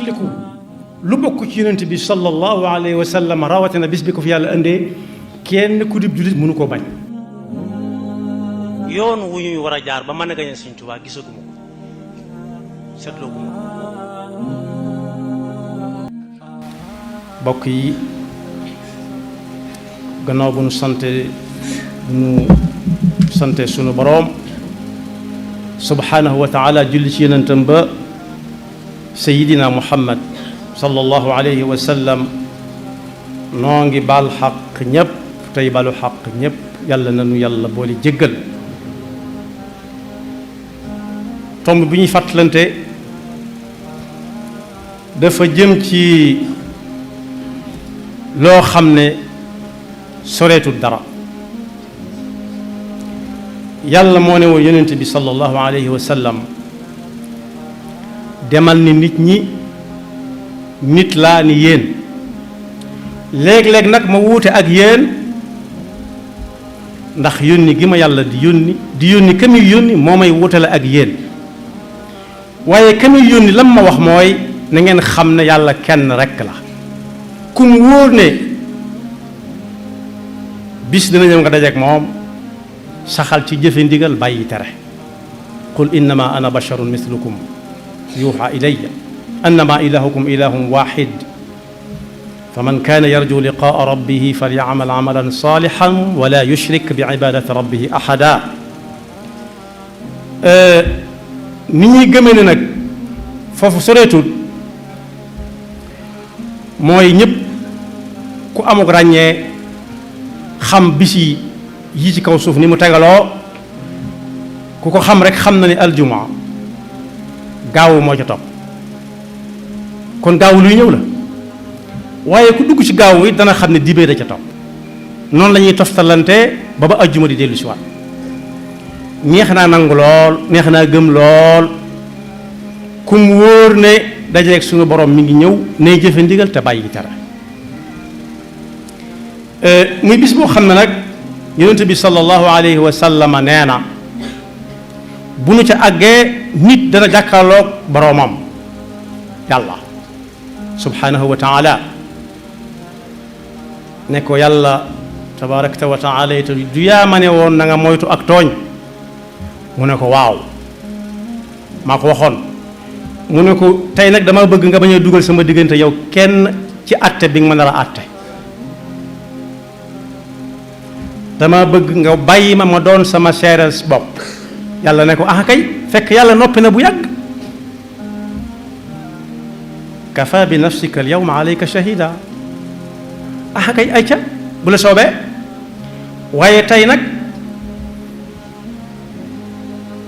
fàttaliku lu bokk ci yonent bi sallallahu alayhi wa sallam rawatina bis bi ko fi yàlla indee kenn ku dib jullit mënu koo bañ. yoon wu ñuy war a jaar ba mën a gañe Sëñ Tuubaa gisaguma ko seetlooguma ko. bokk yi gannaaw bu nu sante sunu boroom subhanahu wa taala julli ci yonentam ba sayidina muhammad sallallahu alayhi wa sallam noo ngi baal xaq ñépp tey balu xaq ñépp yàlla nanu yàlla boole jéggal. tomb bi ñuy fàttalante dafa jëm ci loo xam ne soreetul dara. yàlla moo ne woon yonent bi sallallahu alayhi wa sallam demal ni nit ñi nit laa ni yéen léeg-léeg nag ma wuute ak yéen ndax yónni gi ma yàlla di yónni ka muy yónni moo may wuutale ak yéen waaye ka muy yónni lam ma wax mooy na ngeen xam ne yàlla kenn rekk la. ku mu wóor ne bis dina ñëw nga dajeek moom saxal ci jëfe ndigal bàyyi tere. qul innama ana basharun mislukum yuuxa ilayya annama ilahukum ilahun waxid faman kaana yarju liqaa rabbihi falyacmal camalan saalixan wala yushrik bi cibaadati rabbihi axada. ni ñuy gëmee ne nag foofu soreetul mooy ñëpp ku amuk ràññee xam bis yi ci kaw suuf ni mu tegaloo ku ko xam rek xam na ni aljuma gaawu moo ca topp kon gaawu luy ñëw la waaye ku dugg ci gaawu it dana xam ne dibee da ca topp noonu la ñuy toftalante ba aljuma di dellu si waat. neex naa nangu lool neex naa gëm lool kum wóor ne dajeeg suñu borom mi ngi ñëw nay jëfe ndigal te bàyyi tere. muy bis boo xam ne nag yonent bi sallallahu alayhi wa sallam nee na bu nu ca àggee nit dana jàkkaarloog boroomam yàlla subhanahu wa taala ne ko yàlla tabarakta wa taala it du yaa ma ne woon na nga moytu ak tooñ. mu ne ko waaw maa ko waxoon. mu ne ko tey nag dama bëgg nga bañ a dugal sama diggante yow kenn ci àtte bi nga ma nar a àtte. dama bëgg nga bàyyi ma doon sama seereel bopp. yàlla ne ko ah kay fekk yàlla noppi na bu yàgg. kafa bi nafsika al yawma alayka shahida. ah kay ayca bu la soobee waaye tey nag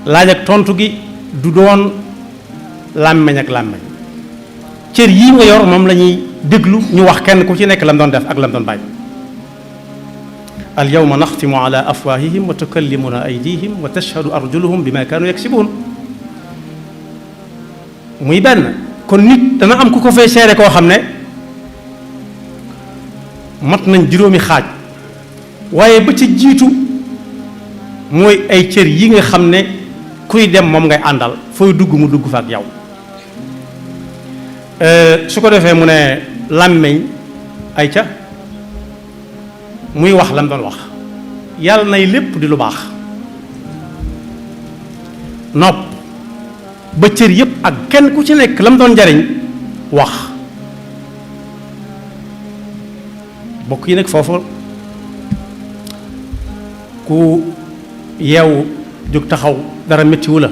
laaj ak tontu gi du doon làmmeñ ak làmmeñ cër yii nga yor moom la ñuy déglu ñu wax kenn ku ci nekk lam doon def ak lam doon bàyyi. al yawma naxtimu ala afwahihim wa tukallimuna aydihim wa tashhadu arjuluhum bima kaanu yaksibuun. muy benn kon nit dana am ku ko fay seere koo xam ne mat nañ juróomi xaaj waaye ba ci jiitu mooy ay cër yi nga xam ne kuy dem moom ngay àndal fooy dugg mu dugg fa ak yow. su ko defee mu ne làmmiñ ay ca muy wax lam doon wax yàlla nay lépp di lu baax. nopp ba cër yépp ak kenn ku ci nekk lam doon jariñ wax. bokk yi nag foofu ku yeewu jóg taxaw dara méttiwu la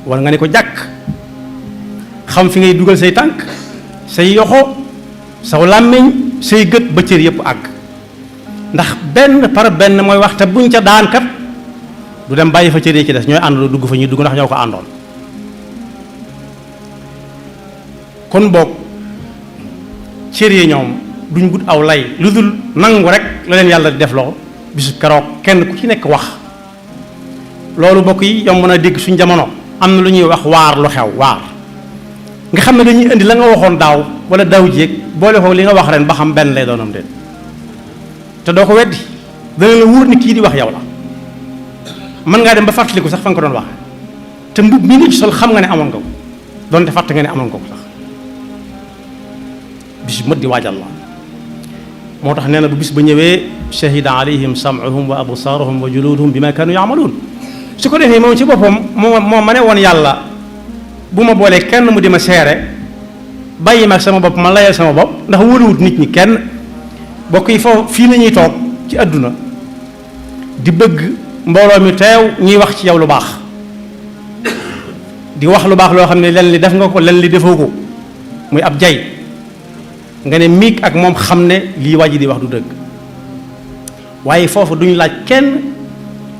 war nga ne ko jàkk xam fi ngay dugal say tànk say yoxo saw làmmiñ say gët ba cër yépp àgg ndax benn par benn mooy wax te buñ ca daan kat du dem bàyyi fa cër yi ci des ñooy àndandoo dugg fa ñuy dugg ndax ñoo ko àndoon. kon boog cër yi ñoom duñ gut aw lay lu dul nangu rek la leen yàlla di def loo bisu keroog kenn ku ci nekk wax. loolu bokk yi yomb na dégg suñ jamono am na lu ñuy wax waar lu xew waar nga xam ne dañuy indi la nga waxoon daaw wala daaw jéeg boole ko li nga wax ren ba xam benn lay doonam déet te doo ko weddi dana la wóor ni kii di wax yow la mën ngaa dem ba fàttaliku sax fa nga ko doon wax te mbub mi nga ci sol xam nga ne amoon nga ko donte fàtte nga ne amoon nga ko sax bis bu mat di waajal la moo tax nee na bu bis ba ñëwee shahida alayhim sam'uhum wa absaaruhum wa juluduhum bima kanu yaamaluun su ko defee moom ci boppam moo ma ne woon yàlla bu ma boolee kenn mu di ma seere bàyyi ma ak sama bopp ma layal sama bopp ndax wóoluwut nit ñi kenn bokk yi foofu fii la ñuy toog ci àdduna di bëgg mbooloo mi teew ñuy wax ci yow lu baax di wax lu baax loo xam ne len li def nga ko len li defoo ko muy ab jay nga ne miig ak moom xam ne lii waa ji di wax du dëgg waaye foofu duñu laaj kenn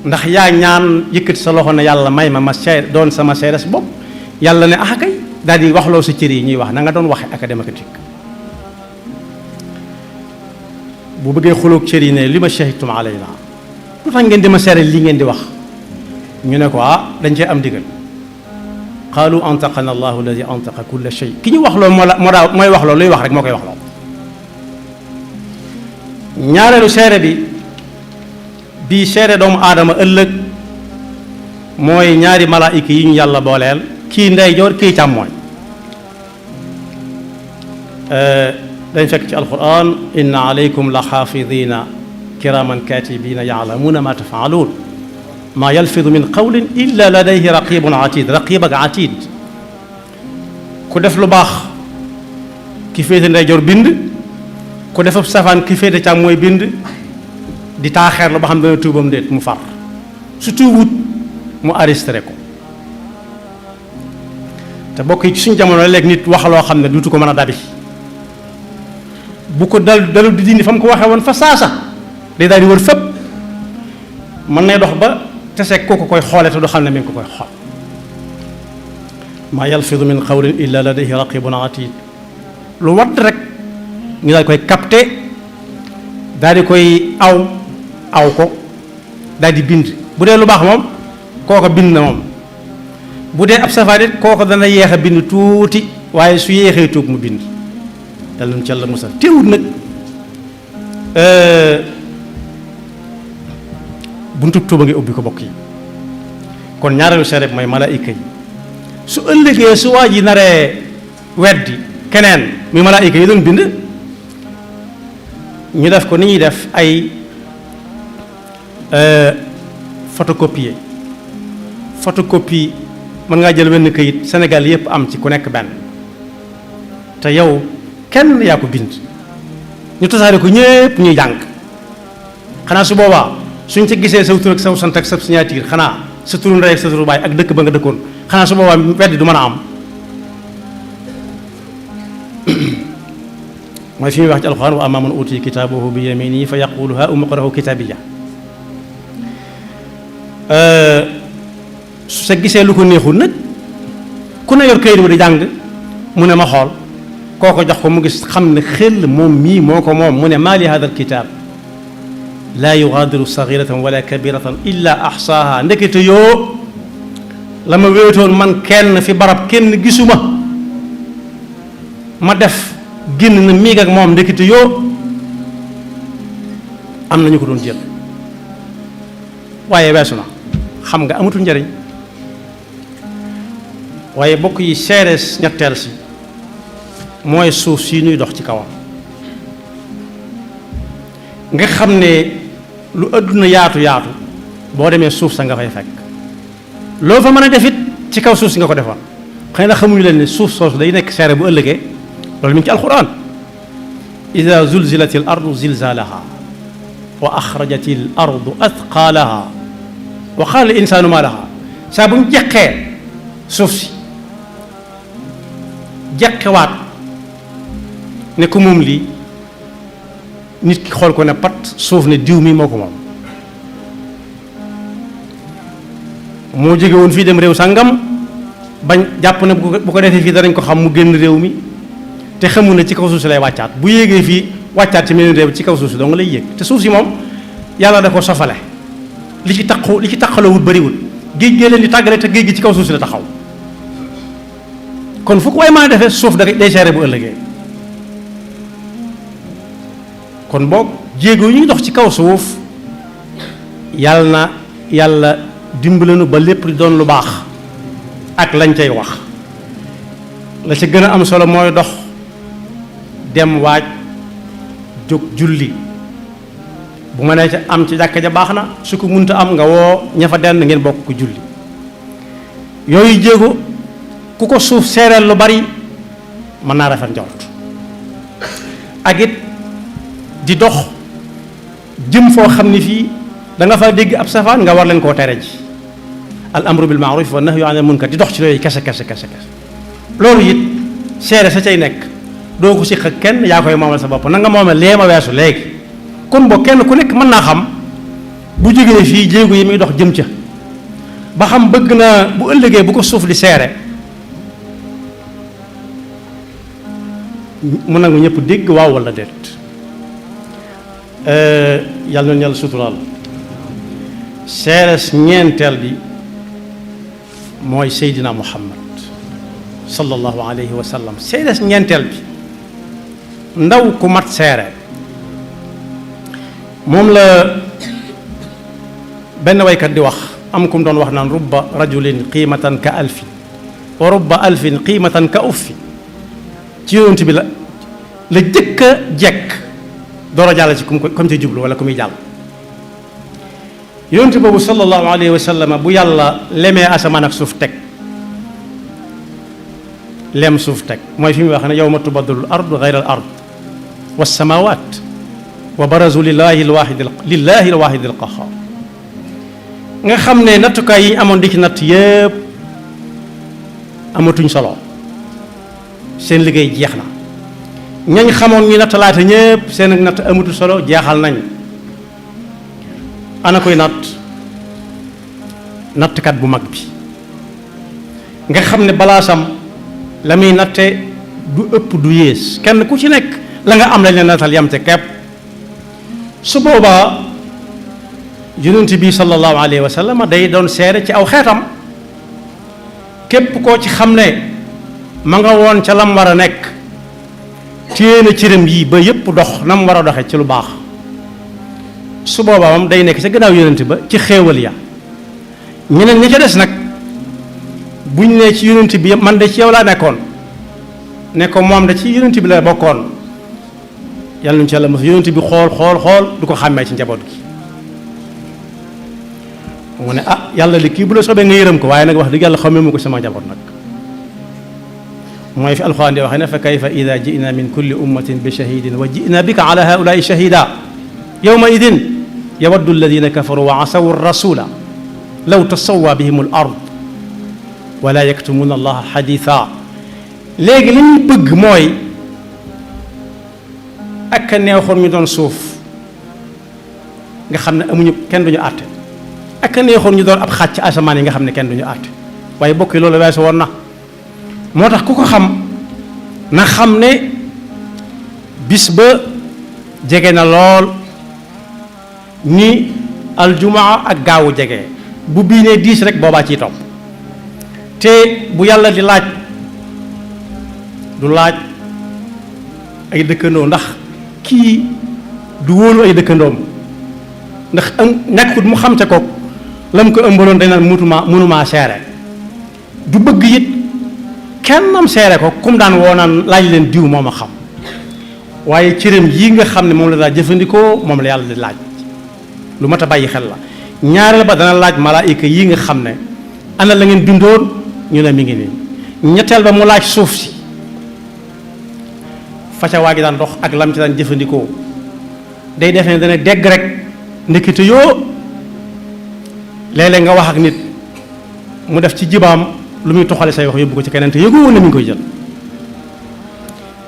ndax yaa ñaan yëkkati sa loxo ne yàlla may ma seede doon sama seedes bopp yàlla ne ah kay daal di waxloo sa cër yi ñuy wax na nga doon waxe académique bu bëggee xuloog cër yi ne li ma shahidtum alayna lu tax ngeen di ma seere lii ngeen di wax ñu ne ko dañ cee am digal qaalu antaqana allahu alladi antaqa kulla shay ki ñu wax loo mooy wax loo luy wax rek moo koy wax loo ñaareelu seere bi seere doomu aadama ëllëg mooy ñaari malaayika yi ñu yàlla booleel kii ndeyjoor kii càmmooñ dañ fekk ci alquran inna alaykum la xaafidina kiraman katibina yaalamuuna ma tafaaluun maa yalfidu min qawlin illa ladayhi raqibun atid raqib ak atid ku def lu baax ki féete ndeyjoor bind ku def safaan ki féete càmmooñ bind di taaxeer la ba xam dana tuubam déet mu far su tuubut mu arrêté ko te bokk yi ci suñu jamono léegi nit wax loo xam ne duutu ko mën a dabi bu ko dalu di dindi fa mu ko waxee woon fa saasa day daal di wër fépp mën nay dox ba teseeg kooku koy xoole te du xam ne mi ngi ko koy xool maa yalfidu min qawlin illa ladayhi raqibun atid lu wadd rek ñu daal koy capté daal di koy aw ko daal di bind bu dee lu baax moom kooko bind na moom bu dee ab safaan it kooko dana yeex a bind tuuti waaye su yeexee tuub mu bind yàlla nu ci yàlla musal teewut nag buntub tuuba ngi ubbi ko bokk yi kon ñaareelu seere bi mooy malaayika yi su ëllëgee su waa ji naree weddi keneen muy malaayika yi doon bind ñu def ko ni ñuy def ay photocopie mën ngaa jël wenn këyit Sénégal yépp am ci ku nekk benn te yow kenn yaa ko bind ñu tasaare ko ñépp ñuy jàng xanaa su boobaa suñ ca gisee saw tur ak saw sant ak sa signature xanaa sa turu ndey ak sa turu baay ak dëkk ba nga dëkkoon xanaa su boobaa weddi du mën a am mooy fi muy wax ci alxuraan wa ammaa man uutiya kitaabahu bi yaminihi fa yaqulu haa umqra'u kitaabiya su sa gisee lu ko neexul nag ku ne yor kayit ba di jàng mu ne ma xool koo ko jox ko mu gis xam ne xel moom mii moo ko moom mu ne maa li hada alkitab laa yugaadiru sagiratan wala kabiratan illa axsaaha ndekete yoo la ma wéetoon man kenn fi barab kenn gisuma ma def génn na miig ak moom ndekete yoo am nañu ko doon jël waaye weesu na xam nga amatul njariñ waaye bokk yi seerees ñetteel si mooy suuf si ñuy dox ci kawam nga xam ne lu àdduna yaatu yaatu boo demee suuf sa nga fay fekk loo fa mën a defit ci kaw suuf si nga ko defoon xëy na xamuñu leen ne suuf soosu day nekk seere bu ëllëgee loolu mi ngi ci alquran ida zulzilat al ardu zilzalaha wa axrajat al ardu athqalaha wa qaala al insaanu ma laha saa bu ñu jeqee suuf si jeqewaat ne ko moom lii nit ki xool ko ne pat suuf ne diw mi moo ko moom moo jóge woon fii dem réew sàngam bañ jàpp ne bu ko defee fii danañ ko xam mu génn réew mi te xamul ne ci kaw suuf si lay wàccaat bu yéegee fii wàccaat ci meneen réew ci kaw suuf si dong lay yéeg te suuf si moom yàlla da ko sofale li ci taqaloo wut bëriwul géej gee leen di tàggale te géej gi ci kaw suuf si la taxaw kon fu ko way maa defee suuf da day seere bu ëllëgee kon boog jéego yi ñu dox ci kaw suuf yàlla dimbalanu ba lépp di doon lu baax ak lañ cay wax la ca gën a am solo mooy dox dem waaj jóg julli bu ma nee ca am ci jàkka ja baax na su ko munta am nga woo ña fa dend ngeen bokk ko julli yooyu jéego ku ko suuf seereel lu bari mën naa rafet njort ak it di dox jëm foo xam ni fii da nga fa dégg ab safaan nga war leen koo tere ji al amru bil maaruf wa nahyu anil munkar di dox ci yooyu kese loolu it seere sa cay nekk doo ko siq ak kenn yaa koy moomal sa bopp na nga moomee lee ma weesu léegi kon boo kenn ku nekk mën naa xam bu jógee fii jéego yi muy dox jëm ca ba xam bëgg na bu ëllëgee bu ko suuf di seere mu nangu ñëpp dégg waaw walla déet yàlla na yàlla suturaal seeres ñeenteel bi mooy Seydina Muhammad sallallahu alayhi wa sallam seeres ñeenteel bi ndaw ku mat seere moom la benn waykat di wax am ku mu doon wax naan rubba rajulin qiimatan ka alfin wa rubba alfin qiimatan ka uffi ci yonent bi la jëkk a jekk door a jàll ci comme ci jublu wala ku muy jàll yonent boobu sallallahu alayhi wa sallam bu yàlla lemee asamaan ak suuf teg lem suuf teg mooy fi muy wax ne yawma tubaddalu al ardu ghayra al ard was samawat wa barazu lillahi al wahid al qahhar nga xam ne nattukaay yi amoon di ci natt yépp amatuñ solo seen liggéey jeex na ñañ xamoon ñu nattalaate ñépp seen ak natt amatu solo jeexal nañ ana koy nattkat bu mag bi nga xam ne balaasam la muy natte du ëpp du yées kenn ku ci nekk la nga am lañ leen nattal yam te kepp su boobaa yonent bi sallallahu alayhi wa sallam day doon seere ci aw xeetam képp koo ci xam ne ma nga woon ca lam war a nekk téye na cëram yi ba yépp dox na mu war a doxe ci lu baax su boobaa moom day nekk ca gannaaw yonent ba ci xéewal ya ñeneen ña ca des nag buñ ne ci yonent bi man de ci yow laa nekkoon ne ko moom da ci yonent bi la bokkoon yàlla nañu ci yàlla mos yonent bi xool du ko xàmmee ci njaboot gi mu ne ah yàlla li kii bu la soobee nga yërëm ko waaye nag wax dëgg yàlla xamee mu ko sama njaboot nag mooy fi alxuraan di waxee ne fa kayfa ida jina min kulli ummatin bi shahidin wa jina bika ala haulai shahida yawma idin yawaddu alladina kafaru wa asawu rasula law tasawwa bihim al ard wala yaktumuna allaha xaditha léegi li ñuy bëgg mooy ak neexoon ñu doon suuf nga xam ne amuñu kenn duñu àtte ak neexoon ñu doon ab xàcc asamaan yi nga xam ne kenn duñu àtte waaye bokk yi loolu weesu woon na moo tax ku ko xam na xam ne bis ba jege na lool ni aljumaa ak gaawu jege bu bii nee 10 rek boobaa ciy topp te bu yàlla di laaj du laaj ay dëkkandoo ndax kii du wóolu ay dëkkandoom ndax nekkut mu xam ca kook la mu ko ëmbaloon dañ naan mënumaa seere du bëgg it kenn am seere ko comme daan woo naan laaj leen diw moom a xam waaye cëram yi nga xam ne moom la daa jëfandikoo moom la yàlla di laaj lu mat a bàyyi xel la ñaareel ba dana laaj malaayika yi nga xam ne ana la ngeen bindoon ñu ne mi ngi nii ñetteel ba mu laaj suuf si faca waa gi daan dox ak lam ci daan jëfandikoo day def ne dana dégg rek ndekete yoo léeg-léeg nga wax ak nit mu def ci jibaam lu muy toxale say wax yóbbu ko ci keneen te yëgu woon na mi ngi koy jël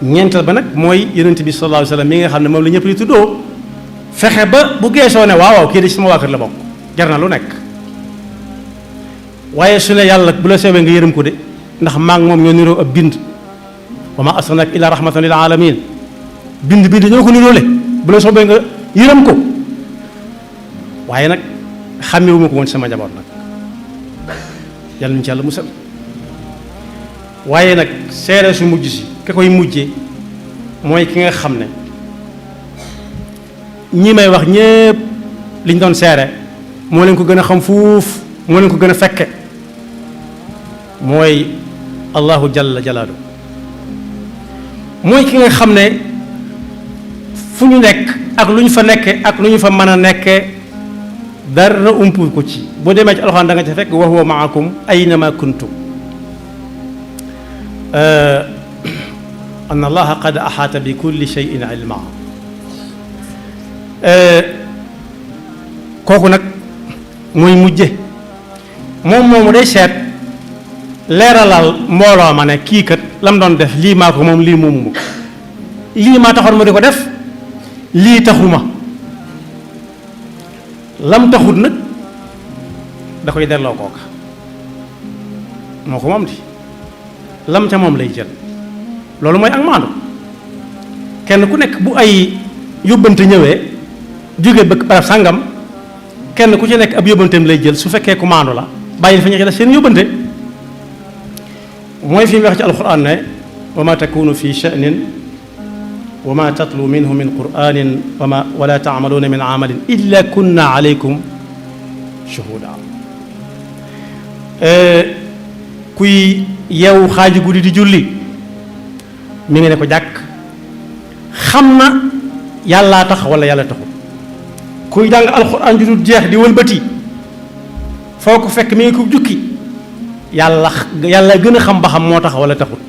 ñeenteel ba nag mooy yonent bi sallallahu alayhi wa sallam mi nga xam ne moom la ñëpp di tuddoo fexe ba bu geesoo ne waaw kii de ci sama waa kër la bokk jar na lu nekk waaye su ne yàlla bu la seewee nga yërëm ko de ndax maa ngi moom ñoo niroo ab bind wa ma arsalnaaka illa rahmatan lil alamin bind ñoo ko niroole bu la soobee nga yërëm ko waaye nag xàmmewuma ko woon sama njaboot nag yàlla ñu ci yàlla musal waaye nag seere su mujj si ka koy mujjee mooy ki nga xam ne ñi may wax ñépp liñ doon seere moo leen ko gën a xam fuuf moo leen ko gën a fekke mooy allahu jalla jalaalu mooy ki nga xam ne fu ñu nekk ak lu ñu fa nekke ak lu ñu fa mën a nekke dara umpu ko ci boo demee ci alxuraan da nga ca fekk wa huwa maakum aynama kuntum anna allaha qad axaata bi kulli shay'in ilma kooku nag mooy mujje moom moomu day seet leeralal mbooloo ma ne kii kat lam doon def lii maa ko moom lii moomu ko lii maa taxoon mu di ko def lii taxuma lam taxut nag da koy delloo kooka moo ko moom di lam ca moom lay jël loolu mooy ak maandu kenn ku nekk bu ay yóbbante ñëwee jóge bëgg barab sàngam kenn ku ci nekk ab yóbbanteem lay jël su fekkee ku maandu la bàyyi fa ñu ci def seen yóbbante mooy fi mu wax ci alquran ne wa ma takunu fi sha'nin wa ma tatlu minhu min qur'anin wala taamaluuna min amalin illa kunna alaykum shuhuda kuy yeewu xaaji guddi di julli mi ngi ne ko jàkk xam na yàllaa tax wala yàlla taxul kuy jàng alxuraan ju dul jeex di wëlbati foo ko fekk mi ngi ko jukki yàlla gën a xam ba xam moo tax wala taxul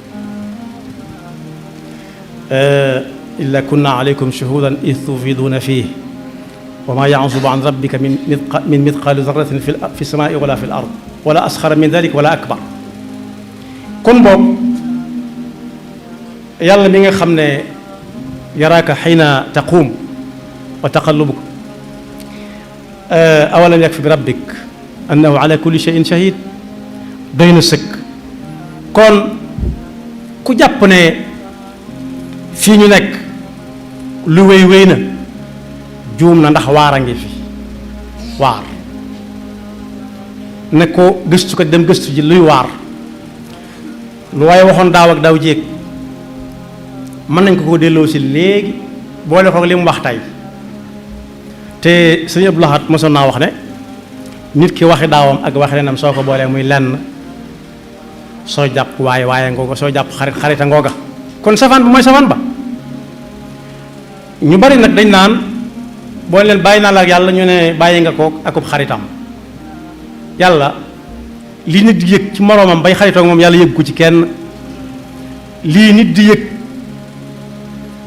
illa kunna alaykum shuhudan id tufiduuna fiih wa ma yansubu an rabbika min mithqaali darratin fi samaai wala fi l ard wala asxara min dalik wala akbar kon boobu yàlla mi nga xam ne yaraaka xiina taquum wa taqallubuk awalam yakfi bi rabbik annahu ala kulli shay'in shahid doy na sëkk kon ku jàpp ne fii ñu nekk lu wéy na juum na ndax waar a ngi fi waar ne ko gëstu ko dem gëstu ji luy waar lu waaye waxoon daaw ak daaw jéeg mën nañ ko delloo si léegi boole ko li mu wax tey te sëñ Abdou Lahad mosoon naa wax ne nit ki waxi daawam ak waxi renam soo ko boolee muy lenn soo jàpp waaye ngooga soo jàpp xarita ngooga kon safaan bi mooy safaan ba ñu bari nag dañ naan boo leen bàyyi naa la ak yàlla ñu ne bàyyi nga ko akub xaritam yàlla lii nit di yëg ci moroomam bay xaritoog moom yàlla yëg ko ci kenn lii nit di yëg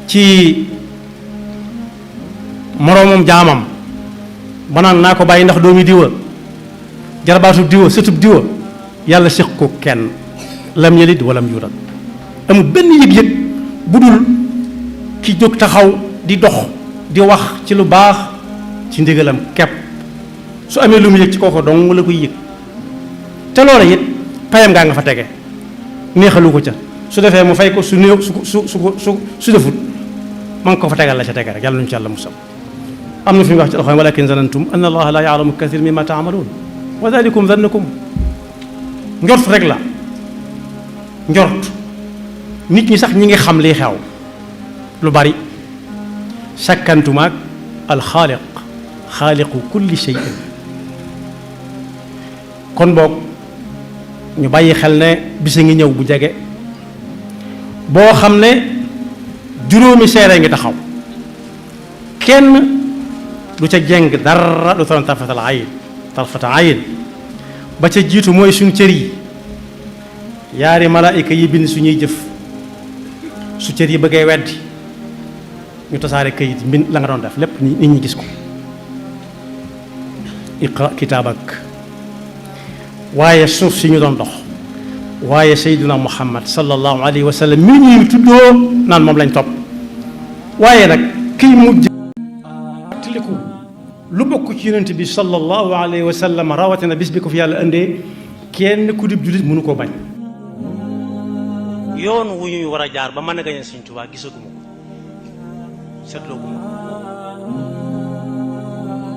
ci moroomam jaamam ba naan naa ko bàyyi ndax doomi diwa jarabaatub diwa sëtub diwa yàlla séq ko kenn lam yalid walam yulad amul benn yëg-yëg bu dul ki jóg taxaw di dox di wax ci lu baax ci ndigalam kepp su amee lu mu yëg ci kooku dong la koy yëg te loola it payam ngaa nga fa tege neexalu ko ca su defee mu fay ko su néew su defut ma ngi ko fa tegal la ca tege rek yàlla nuñu ci yàlla musal am na fi mu wax ci alxuraan walakin zanantum anna allaha la yaalamu kathir mimma taamaluun wa dalikum zannukum njort rek la njort nit ñi sax ñi ngi xam liy xew lu bari sakkantumaak alxaaliq xaaliqu kulli shay'in kon boog ñu bàyyi xel ne bisa ngi ñëw bu jege boo xam ne juróomi seere ngi taxaw kenn du ca jeng dara du toon tarfata ayin ba ca jiitu mooy suñ cër yi yaari malaayika yi bind suñuy jëf su cër yi bëggee weddi ñu tasaare këyit mbind la nga doon def lépp nit ñi gis ko iqra kitaabak waaye suuf si ñu doon dox waaye sayduna muhammad sallallahu alayhi wa sallam mi ñuy tuddoo naan moom lañ topp waaye nag kiy mujj tiliku lu bokk ci yonent bi sallallahu alayhi wa sallam rawatina bis bi ko fi yàlla indee kenn ku dib jullit mënu koo bañ yoon wu ñuy war a jaar ba mën a gañe Sëñ Tuubaa gisaguma ko seetloo guma ko